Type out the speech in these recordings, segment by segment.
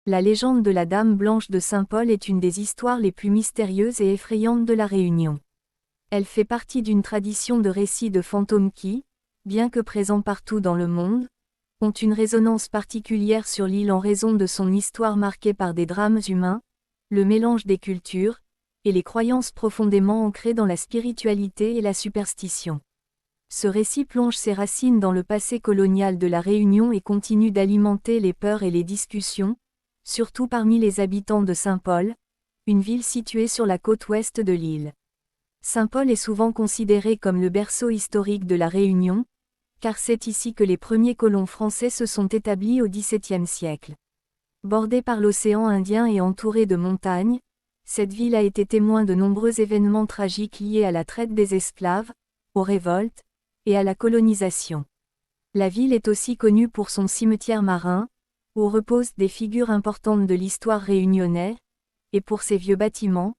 La légende de la Dame Blanche de Saint-Paul est une des histoires les plus mystérieuses et effrayantes de la Réunion. Elle fait partie d'une tradition de récits de fantômes qui, bien que présents partout dans le monde, ont une résonance particulière sur l'île en raison de son histoire marquée par des drames humains, le mélange des cultures, et les croyances profondément ancrées dans la spiritualité et la superstition. Ce récit plonge ses racines dans le passé colonial de la Réunion et continue d'alimenter les peurs et les discussions, surtout parmi les habitants de Saint-Paul, une ville située sur la côte ouest de l'île. Saint-Paul est souvent considéré comme le berceau historique de la Réunion, car c'est ici que les premiers colons français se sont établis au XVIIe siècle. Bordée par l'océan Indien et entourée de montagnes, cette ville a été témoin de nombreux événements tragiques liés à la traite des esclaves, aux révoltes, et à la colonisation. La ville est aussi connue pour son cimetière marin, où reposent des figures importantes de l'histoire réunionnaise, et pour ses vieux bâtiments,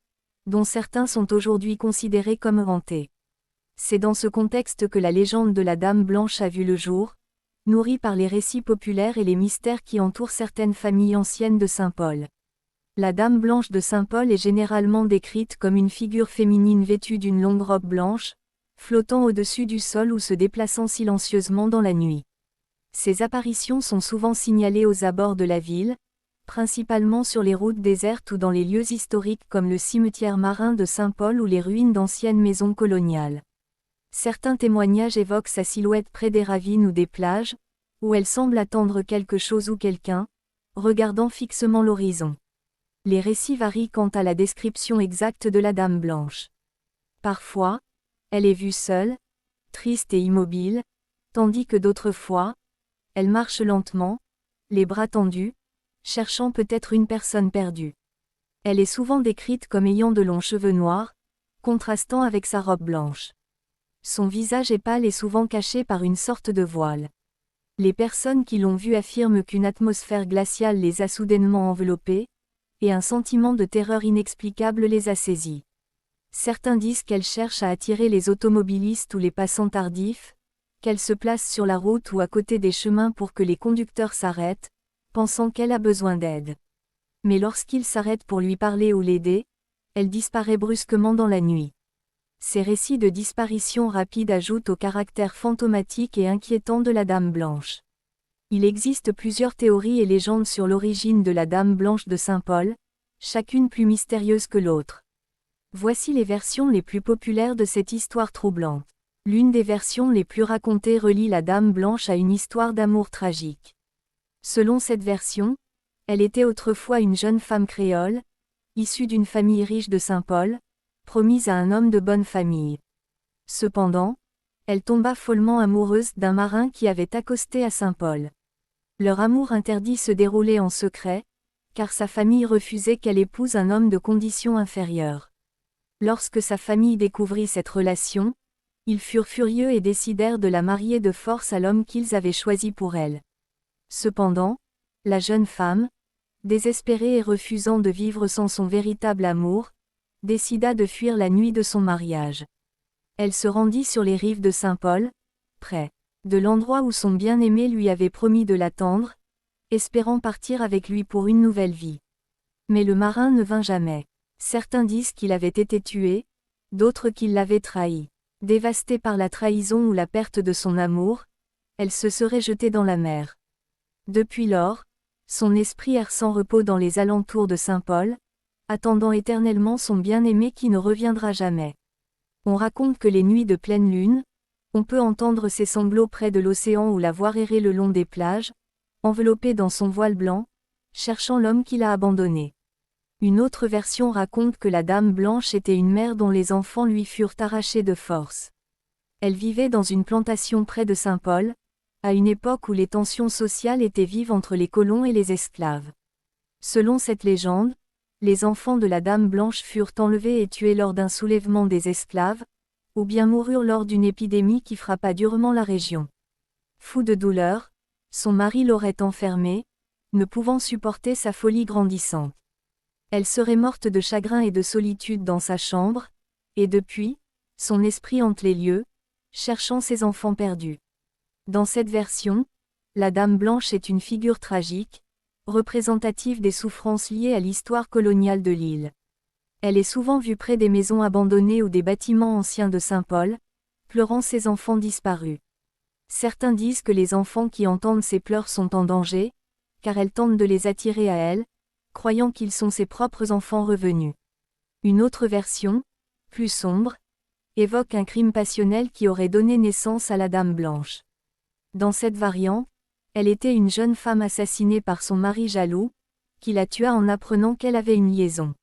dont certains sont aujourd'hui considérés comme hantés. C'est dans ce contexte que la légende de la Dame Blanche a vu le jour, nourrie par les récits populaires et les mystères qui entourent certaines familles anciennes de Saint-Paul. La Dame Blanche de Saint-Paul est généralement décrite comme une figure féminine vêtue d'une longue robe blanche, flottant au-dessus du sol ou se déplaçant silencieusement dans la nuit. Ces apparitions sont souvent signalées aux abords de la ville, principalement sur les routes désertes ou dans les lieux historiques comme le cimetière marin de Saint-Paul ou les ruines d'anciennes maisons coloniales. Certains témoignages évoquent sa silhouette près des ravines ou des plages, où elle semble attendre quelque chose ou quelqu'un, regardant fixement l'horizon. Les récits varient quant à la description exacte de la Dame Blanche. Parfois, elle est vue seule, triste et immobile, tandis que d'autres fois, elle marche lentement, les bras tendus, cherchant peut-être une personne perdue. Elle est souvent décrite comme ayant de longs cheveux noirs, contrastant avec sa robe blanche. Son visage est pâle et souvent caché par une sorte de voile. Les personnes qui l'ont vue affirment qu'une atmosphère glaciale les a soudainement enveloppées, et un sentiment de terreur inexplicable les a saisis. Certains disent qu'elle cherche à attirer les automobilistes ou les passants tardifs, qu'elle se place sur la route ou à côté des chemins pour que les conducteurs s'arrêtent, pensant qu'elle a besoin d'aide. Mais lorsqu'ils s'arrêtent pour lui parler ou l'aider, elle disparaît brusquement dans la nuit. Ces récits de disparition rapide ajoutent au caractère fantomatique et inquiétant de la Dame Blanche. Il existe plusieurs théories et légendes sur l'origine de la Dame Blanche de Saint-Paul, chacune plus mystérieuse que l'autre. Voici les versions les plus populaires de cette histoire troublante. L'une des versions les plus racontées relie la Dame Blanche à une histoire d'amour tragique. Selon cette version, elle était autrefois une jeune femme créole, issue d'une famille riche de Saint-Paul, promise à un homme de bonne famille. Cependant, elle tomba follement amoureuse d'un marin qui avait accosté à Saint-Paul. Leur amour interdit se déroulait en secret, car sa famille refusait qu'elle épouse un homme de condition inférieure. Lorsque sa famille découvrit cette relation, ils furent furieux et décidèrent de la marier de force à l'homme qu'ils avaient choisi pour elle. Cependant, la jeune femme, désespérée et refusant de vivre sans son véritable amour, décida de fuir la nuit de son mariage. Elle se rendit sur les rives de Saint-Paul, près de l'endroit où son bien-aimé lui avait promis de l'attendre, espérant partir avec lui pour une nouvelle vie. Mais le marin ne vint jamais. Certains disent qu'il avait été tué, d'autres qu'il l'avait trahi. Dévastée par la trahison ou la perte de son amour, elle se serait jetée dans la mer. Depuis lors, son esprit erre sans repos dans les alentours de Saint-Paul, attendant éternellement son bien-aimé qui ne reviendra jamais. On raconte que les nuits de pleine lune, on peut entendre ses sanglots près de l'océan ou la voir errer le long des plages, enveloppée dans son voile blanc, cherchant l'homme qui l'a abandonnée. Une autre version raconte que la Dame Blanche était une mère dont les enfants lui furent arrachés de force. Elle vivait dans une plantation près de Saint-Paul, à une époque où les tensions sociales étaient vives entre les colons et les esclaves. Selon cette légende, les enfants de la Dame Blanche furent enlevés et tués lors d'un soulèvement des esclaves, ou bien moururent lors d'une épidémie qui frappa durement la région. Fou de douleur, son mari l'aurait enfermée, ne pouvant supporter sa folie grandissante. Elle serait morte de chagrin et de solitude dans sa chambre, et depuis, son esprit hante les lieux, cherchant ses enfants perdus. Dans cette version, la Dame Blanche est une figure tragique, représentative des souffrances liées à l'histoire coloniale de l'île. Elle est souvent vue près des maisons abandonnées ou des bâtiments anciens de Saint-Paul, pleurant ses enfants disparus. Certains disent que les enfants qui entendent ces pleurs sont en danger, car elle tente de les attirer à elle, croyant qu'ils sont ses propres enfants revenus. Une autre version, plus sombre, évoque un crime passionnel qui aurait donné naissance à la Dame Blanche. Dans cette variante, elle était une jeune femme assassinée par son mari jaloux, qui la tua en apprenant qu'elle avait une liaison.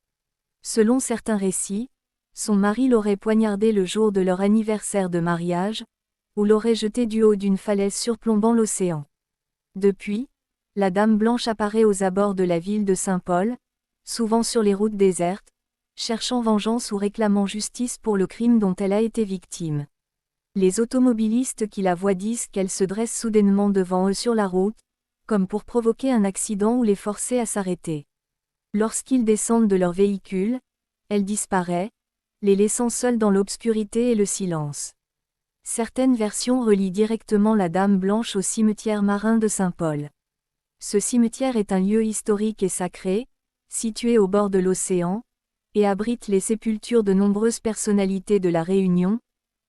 Selon certains récits, son mari l'aurait poignardée le jour de leur anniversaire de mariage, ou l'aurait jetée du haut d'une falaise surplombant l'océan. Depuis, la Dame Blanche apparaît aux abords de la ville de Saint-Paul, souvent sur les routes désertes, cherchant vengeance ou réclamant justice pour le crime dont elle a été victime. Les automobilistes qui la voient disent qu'elle se dresse soudainement devant eux sur la route, comme pour provoquer un accident ou les forcer à s'arrêter. Lorsqu'ils descendent de leur véhicule, elle disparaît, les laissant seuls dans l'obscurité et le silence. Certaines versions relient directement la Dame Blanche au cimetière marin de Saint-Paul. Ce cimetière est un lieu historique et sacré, situé au bord de l'océan, et abrite les sépultures de nombreuses personnalités de la Réunion,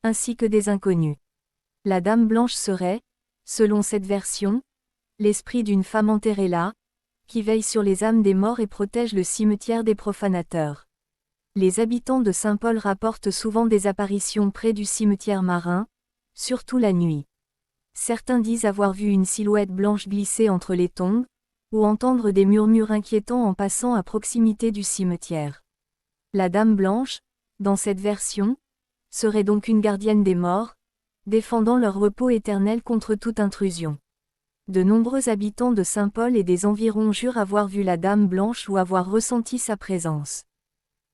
ainsi que des inconnus. La Dame Blanche serait, selon cette version, l'esprit d'une femme enterrée là, qui veille sur les âmes des morts et protège le cimetière des profanateurs. Les habitants de Saint-Paul rapportent souvent des apparitions près du cimetière marin, surtout la nuit. Certains disent avoir vu une silhouette blanche glisser entre les tombes, ou entendre des murmures inquiétants en passant à proximité du cimetière. La Dame Blanche, dans cette version, serait donc une gardienne des morts, défendant leur repos éternel contre toute intrusion. De nombreux habitants de Saint-Paul et des environs jurent avoir vu la Dame Blanche ou avoir ressenti sa présence.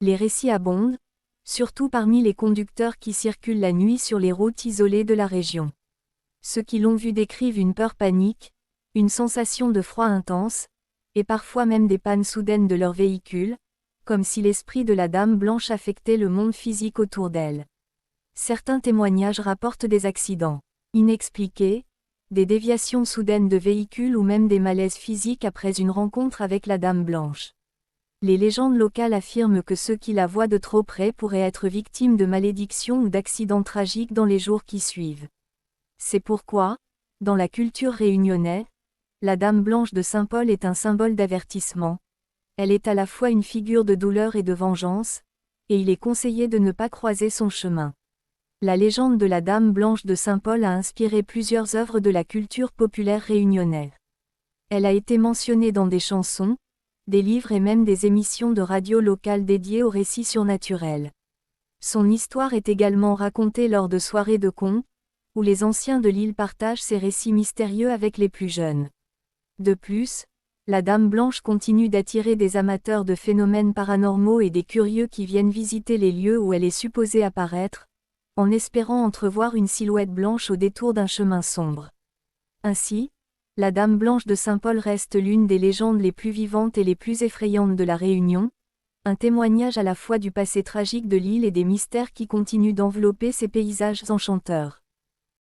Les récits abondent, surtout parmi les conducteurs qui circulent la nuit sur les routes isolées de la région. Ceux qui l'ont vue décrivent une peur panique, une sensation de froid intense, et parfois même des pannes soudaines de leur véhicule, comme si l'esprit de la Dame Blanche affectait le monde physique autour d'elle. Certains témoignages rapportent des accidents inexpliqués, des déviations soudaines de véhicules ou même des malaises physiques après une rencontre avec la Dame Blanche. Les légendes locales affirment que ceux qui la voient de trop près pourraient être victimes de malédictions ou d'accidents tragiques dans les jours qui suivent. C'est pourquoi, dans la culture réunionnaise, la Dame Blanche de Saint-Paul est un symbole d'avertissement. Elle est à la fois une figure de douleur et de vengeance, et il est conseillé de ne pas croiser son chemin. La légende de la Dame Blanche de Saint-Paul a inspiré plusieurs œuvres de la culture populaire réunionnaise. Elle a été mentionnée dans des chansons, des livres et même des émissions de radio locales dédiées aux récits surnaturels. Son histoire est également racontée lors de soirées de contes, où les anciens de l'île partagent ces récits mystérieux avec les plus jeunes. De plus, la Dame Blanche continue d'attirer des amateurs de phénomènes paranormaux et des curieux qui viennent visiter les lieux où elle est supposée apparaître, en espérant entrevoir une silhouette blanche au détour d'un chemin sombre. Ainsi, la Dame Blanche de Saint-Paul reste l'une des légendes les plus vivantes et les plus effrayantes de la Réunion, un témoignage à la fois du passé tragique de l'île et des mystères qui continuent d'envelopper ces paysages enchanteurs.